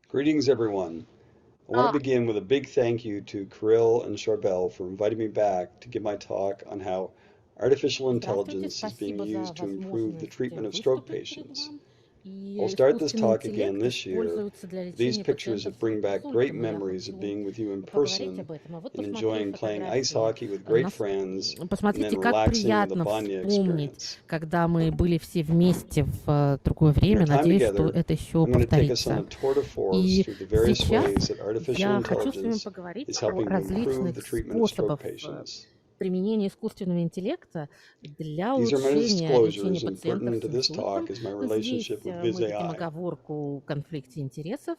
Greetings, everyone. I want to begin with a big thank you to Kirill and Charbel for inviting me back to give my talk on how artificial Здравствуйте, intelligence is being спасибо за used to improve the возможность treatment of stroke выступить перед patients. вам. I'll И start this искусственный talk again интеллект this year используется для with these лечения pictures пациентов that с bring back great инсультом, и я memories of хочу being with you in поговорить person об этом. А вот and посмотрели enjoying playing ice фотографии. hockey with У great нас, friends and then посмотрите, как relaxing with a приятно Banya вспомнить, experience. когда мы были все вместе в другое In our время. time Надеюсь, что together, это еще I'm going to take us on a повторится. tour de force И through the various сейчас ways that artificial я хочу с вами intelligence поговорить is о helping to improve различных the treatment of stroke способах patients. применения искусственного интеллекта для These are my улучшения лечения disclosures, and пациентов pertinent с to this инсультом. talk is my Здесь relationship with мы видим Viz.ai. оговорку о конфликте интересов.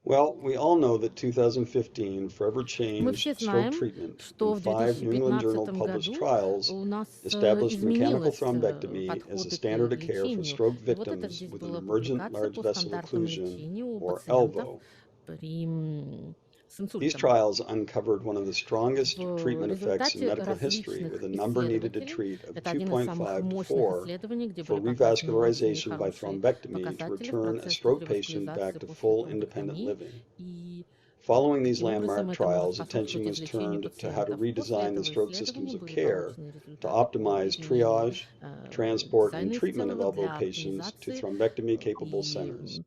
Well, we all know that 2015 forever Мы changed все stroke знаем, treatment что when в 5 New England Journal 2015 published году trials у нас established mechanical изменилось thrombectomy as a подходы к standard of care for лечению. stroke И вот это victims здесь with an была emergent публикация large по vessel стандартному occlusion, лечению у or пациентов ELVO. с These инсультом. trials uncovered one of the strongest В treatment effects in результате medical history, with различных a number needed to исследователей, treat of это один из самых 2.5 to мощных 4 исследований, где for были показаны очень revascularization by хорошие thrombectomy to показатели в return a процессах stroke patient реваскуляризации back to после full independent тромбэктомии, living. и Following these таким образом landmark это может trials, attention способствовать was излечению turned to how to пациентов. После redesign the этого stroke исследования systems of были care получены to результаты по optimize изменению triage, transport, and дизайна treatment of исследований elbow для patients to оптимизации thrombectomy-capable и centers.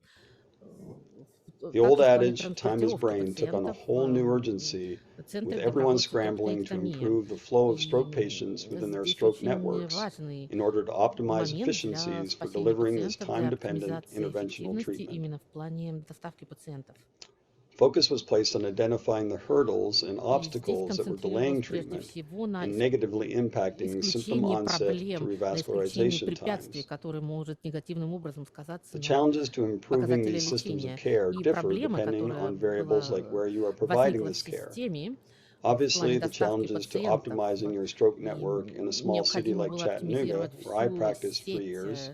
The old также в плане adage, time is транспортировки brain, took on a пациентов whole new в urgency, with центры, где everyone проводится scrambling to тромбектомия. improve the flow of И stroke patients within their здесь stroke очень networks важный in order to optimize момент для efficiencies for спасения delivering this пациентов, для time-dependent оптимизации interventional эффективности treatment. именно в плане доставки пациентов. Focus was placed on identifying the hurdles and И здесь obstacles that were концентрировалось delaying прежде treatment всего на and negatively impacting symptom исключении onset to проблем, на исключении revascularization препятствий, times. которые может негативным образом сказаться The на challenges to improving показателе these systems of лечения. care И differ проблема, depending которая on variables like where you are providing возникла в this care. системе в плане Obviously, the доставки challenges to пациентов, optimizing your stroke и network in a small city необходимо like было Chattanooga, оптимизировать where I всю practiced for сеть years,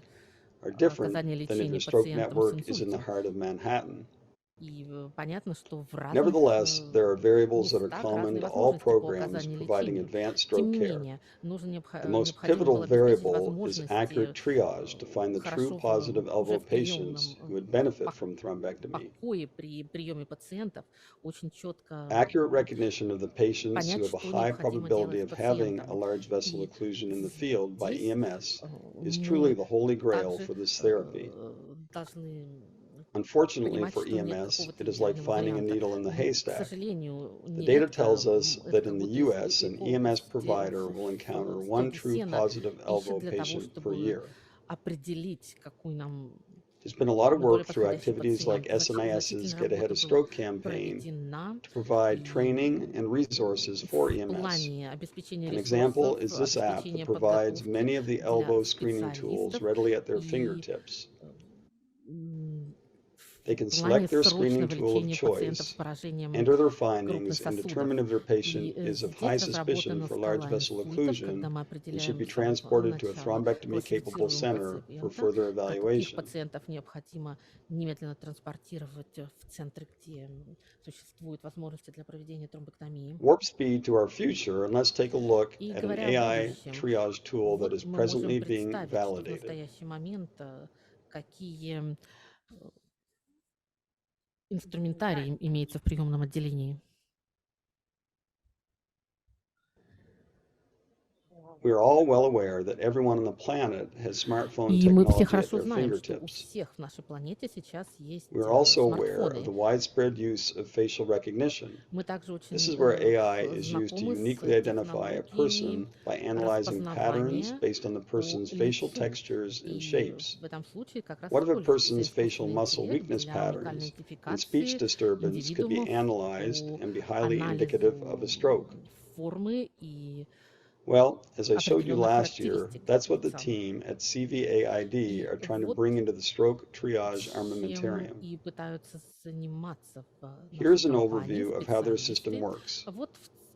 are оказания different than if лечения your stroke пациентам с network is in the инсультом. heart of Manhattan. И понятно, что в разных Nevertheless, there are variables that are местах common разные to all возможности по programs оказанию providing лечения. advanced Тем stroke не care. менее, The most необходимо pivotal было обеспечить variable is accurate возможности triage to find the true хорошо positive уже elbow в patients приемном who would benefit from thrombectomy. покое при приеме пациентов очень четко Accurate recognition of the patients who понять, have a что high необходимо делать probability с of having a пациентом. large vessel И occlusion in the field by здесь EMS is truly мы the holy grail также for this therapy. должны Unfortunately понимать, for что нет EMS, какого-то it is like идеального finding a варианта. needle in the К haystack. сожалению, The data нередко tells us это that как in the будто из US, an веков EMS provider will encounter one что-то true сено positive ищет elbow для того, patient per чтобы year. определить, какой нам There's been a lot of наиболее work through подходящий activities like пациент. SNIS's Значительная Get Ahead работа of была Stroke campaign проведена, to provide и training and resources for в EMS. плане обеспечения An ресурсов, example is this app that обеспечения provides подготовки many of the для elbow screening tools специалистов readily at their и fingertips. They в can плане select their screening срочного tool of лечения пациентов с choice, поражением enter their крупных findings, and сосудов. determine if their patient И is of high здесь suspicion разработана for large шкала vessel инсультов, когда occlusion мы and should определяем be с самого transported to a начала, thrombectomy-capable классифицируем center for пациента, further каких evaluation. пациентов необходимо немедленно транспортировать в центры, где существуют возможности для проведения тромбэктомии. Warp speed to our future, and let's take a look И at an говоря о AI будущем, triage tool that вот is мы можем presently being представить, что в validated. настоящий момент какие инструментарий имеется в приемном отделении. We are all well aware that everyone on the planet has smartphone И мы все technology at хорошо their знаем, что у fingertips. всех в нашей планете сейчас есть We are also aware of смартфоны. the widespread use of facial recognition. Мы также очень This is where AI is used to знакомы uniquely с identify a технологиями person by analyzing patterns распознавания based on the по person's facial лицу. textures and И shapes. в этом случае как раз What if a используется person's facial искусственный muscle интеллект weakness для уникальной patterns and speech идентификации disturbance could be индивидуумов analyzed по and be highly indicative of a stroke? анализу формы и Well, as I showed you определенных last year, характеристик that's what the лица. team at CVAID И are trying to вот bring into the stroke triage чем armamentarium. и пытаются заниматься в нашей Here's an компании overview of how their system специалисты. works. Вот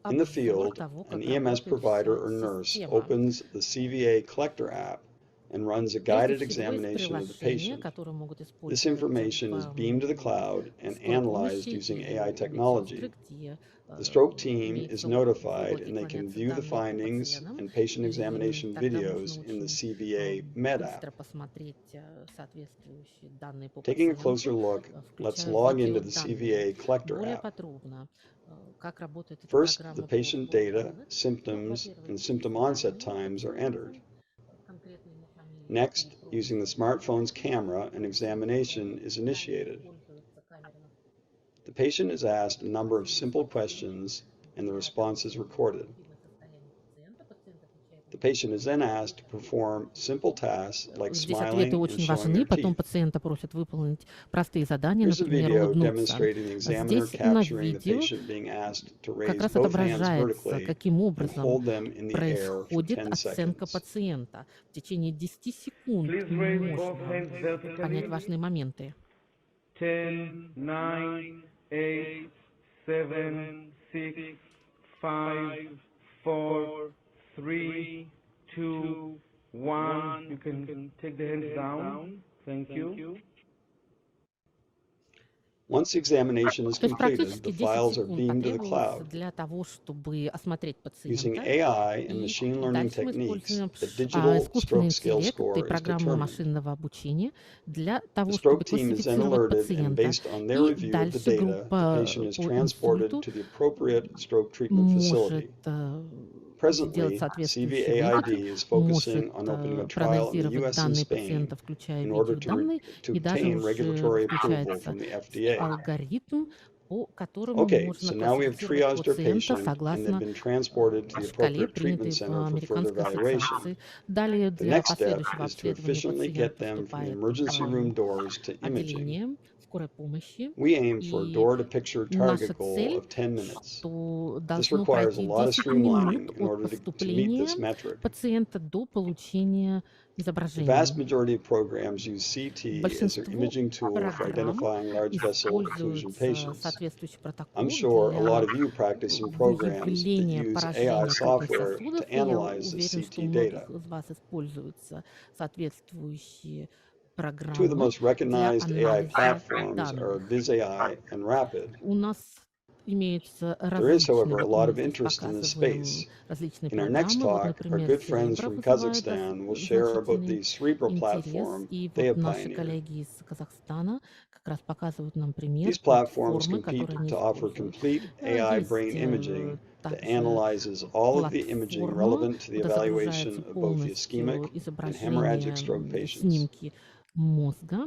In the обзор field, того, an как EMS работает provider вся or nurse система. opens the CVA collector app and runs a Прежде guided всего, есть examination of the приложения, patient. которые могут This использовать information is beamed to the cloud and analyzed using AI technology. The stroke team is notified and they can view the findings and patient examination videos in the CVA Med app. быстро посмотреть соответствующие данные по Taking a пациенту, closer look, let's включая log into the видеоданные. CVA Collector Более app. подробно, как работает эта First, the программа по patient data, сбору данных. symptoms, Во-первых, and symptom onset times are entered. Next, using the smartphone's camera, an examination is initiated. The patient is asked a number of simple questions and the response is recorded. The patient is then asked to perform simple tasks like Здесь ответы smiling and очень showing their важны. Потом teeth. пациента просят выполнить простые задания, Here's a например, video улыбнуться. demonstrating the examiner Здесь на capturing the видео patient being asked to как raise раз both hands отображается, vertically каким and образом hold them in the air for происходит 10 оценка seconds. пациента. В течение 10 секунд Please raise both можно hands понять vertically. важные моменты. 10, 9, 8, 7, 6, 5, 4, 3, 2, 1. You can take the hands down. Thank you. Once the examination is То есть completed, практически the 10 files are секунд beamed to the потребовалось cloud. для того, чтобы осмотреть Using пациента. AI and И machine learning дальше мы techniques, используем the digital искусственный stroke scale интеллект и score is программы determined. машинного обучения для The того, stroke чтобы team is then классифицировать alerted, and пациента. based on their И review of the дальше data, the группа patient is по transported инсульту to the appropriate stroke treatment может facility. сделать Presently, соответствующий CVAID вывод, is может focusing on opening a trial in the проанализировать US and данные Spain пациента, включая in order видеоданные, to и даже obtain уже regulatory approval включается from the FDA. алгоритм, по которому Okay, можно so now we have классифицировать triaged our пациента patient and they've согласно been transported to the шкале, appropriate treatment принятой в center for further Американской evaluation. ассоциации. Далее The для next step последующего is to обследования efficiently пациент get them from the поступает emergency room в doors to imaging. отделение скорой помощи. We aim for a И door-to-picture наша target goal цель, of 10 minutes. что This должно requires a пройти lot of 10 минут streamlining in от order to meet поступления this metric. пациента до получения The vast изображений. majority of programs use CT as their Большинство imaging tool for программ identifying large vessel occlusion используются patients. соответствующий I'm протокол sure a lot для of you practice in programs that выявления use AI поражения крупных software сосудов, to и я analyze the уверен, что у CT многих data. из вас используются соответствующие Two of the программы most для recognized AI анализа platforms are данных. VisAI and Rapid. У нас имеются There is, различные, however, a вот lot мы of здесь interest in this показываем space. различные In our next программы. Вот, talk, our например, good friends Cerebro from вызывает Kazakhstan will share about значительный the Cerebro интерес. platform И they вот have наши pioneered. коллеги из Казахстана как раз показывают нам пример These platforms платформы, compete которую они to offer используют. complete AI Есть brain imaging that также analyzes all of the imaging платформа, relevant to the куда загружается evaluation of both the ischemic полностью and hemorrhagic изображение, stroke patients. снимки мозга,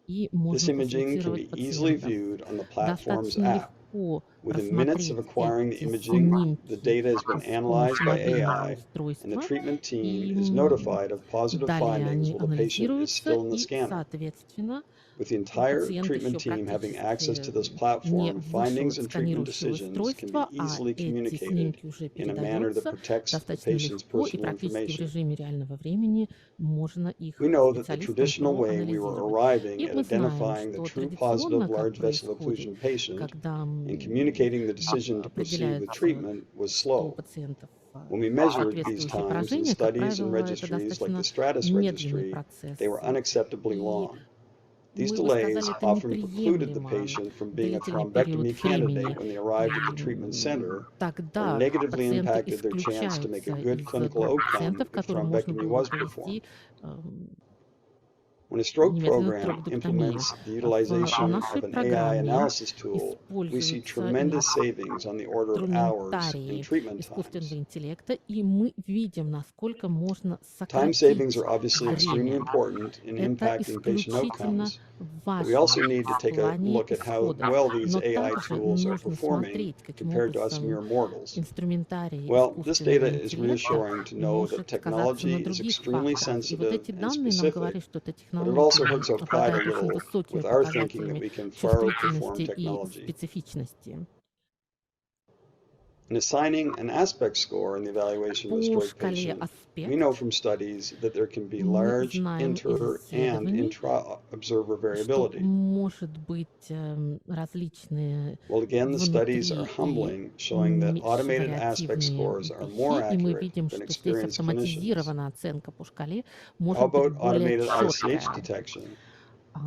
и This можно imaging can консультировать be easily пациентов. viewed on the platform's Достаточно app. легко Within minutes of рассмотреть acquiring the эти imaging, the снимки data has been с analyzed помощью by мобильного AI, and the устройства, treatment team и is notified of positive далее findings они while the patient is анализируются, still in the и, scanner. соответственно, With the entire пациент treatment еще team having access to практически this не platform, вышел findings из and treatment сканирующего decisions can be устройства, а easily эти communicated снимки уже in a manner that передаются protects the достаточно patient's легко, и personal практически в information. режиме реального времени можно их We know that the специалистам traditional way we were проанализировать. arriving И at мы знаем, identifying the что true традиционно, positive как large vessel происходит, occlusion patient когда and communicating the decision to proceed with определяется, treatment was что у slow. пациентов When we measured these соответствующее times in поражение, как studies and правило, это registries like the достаточно Stratus медленный registry, процесс. they were unacceptably И long. These мы бы delays сказали, это often precluded the неприемлемо patient from being a длительный период thrombectomy candidate времени, when they arrived at the и treatment center, or тогда negatively пациенты impacted their chance to make a исключаются good из clinical группы outcome пациентов, if которым можно thrombectomy было бы was performed. провести When a stroke немедленную program трахеотомию. implements the В utilization нашей of an AI программе analysis tool, we see используются tremendous savings on the order of hours in инструментарии treatment искусственного times. интеллекта, и мы видим, насколько можно Time savings сократить are obviously extremely время. important in Это impacting patient исключительно outcomes, but we важно also need to в take a плане look at how исходов, well these но AI также tools are нужно performing смотреть, каким compared to us образом mere mortals. инструментарий Well, this искусственного data is интеллекта reassuring to know that может сказаться на technology is других extremely факторах. И вот sensitive эти and данные нам specific, говорят, что эта but it also технология hurts our pride a обладает очень little высокими with our thinking that показателями we can far outperform чувствительности и technology. специфичности. In assigning an aspect score in the evaluation of a По stroke шкале patient, we аспект know from studies that there can be мы large знаем из inter and исследований, intra-observer что variability. может быть различные Well, again, the studies are внутри и humbling, showing that automated aspect межвариативные scores are more вещи, и мы accurate видим, than что здесь experienced clinicians. автоматизированная оценка по шкале How может быть about более automated ICH четкая. detection?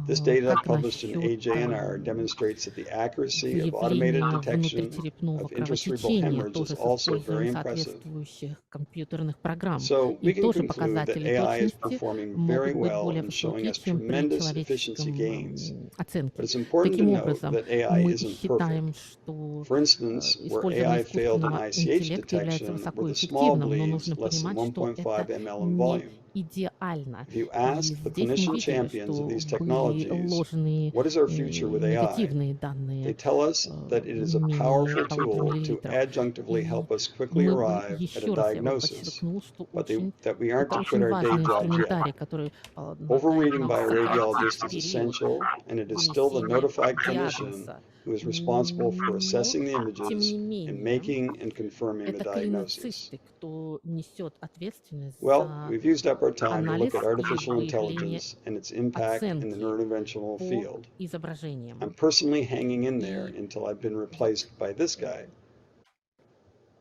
This data Как published in насчет AJNR demonstrates that the accuracy of automated выявления detection внутричерепного of intracerebral кровотечения hemorrhage is тоже с also very использованием impressive. соответствующих компьютерных программ? So И we can тоже conclude that показатели AI is точности performing могут very быть well более in showing высокие, us чем при tremendous efficiency gains. человеческом But оценке. it's important to Таким note образом, that AI мы isn't считаем, perfect. что For instance, where использование AI failed in искусственного ICH интеллекта является detection were высоко the small эффективным, но bleeds нужно less than понимать, что 1.5 это ml in не volume. идеально. If you И ask the здесь мы clinician видели, champions of что these были technologies, ложные what is our future with AI? негативные They данные tell us that it is a менее powerful 1,5 tool to миллилитров. adjunctively И help us quickly arrive at a еще раз я бы diagnosis, подчеркнул, что but that we aren't это to quit очень our day важный jobs yet. инструментарий, который Overreading помогает by a нам radiologist сократить is период essential, and it is still the вынесения notified clinician диагноза. who is responsible for Но, assessing the тем images не and менее, making and confirming a это diagnosis. клиницисты, кто несет ответственность Well, за we've used up our time to анализ look at и artificial выявление intelligence and its impact in the оценки neurointerventional по field. изображениям. I'm personally hanging in there И until I've been replaced by this guy.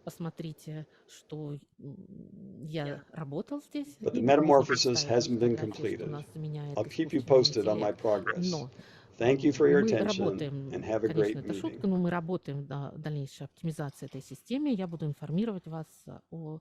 посмотрите, что я работал здесь, But the и вот можно metamorphosis представить hasn't been фотографию, что completed. нас заменяет I'll keep you искусственный posted on my интеллект. progress. Но Thank you for your мы attention работаем, and have a конечно, great это шутка, meeting. но мы работаем на дальнейшей оптимизации этой системы. Я буду информировать вас о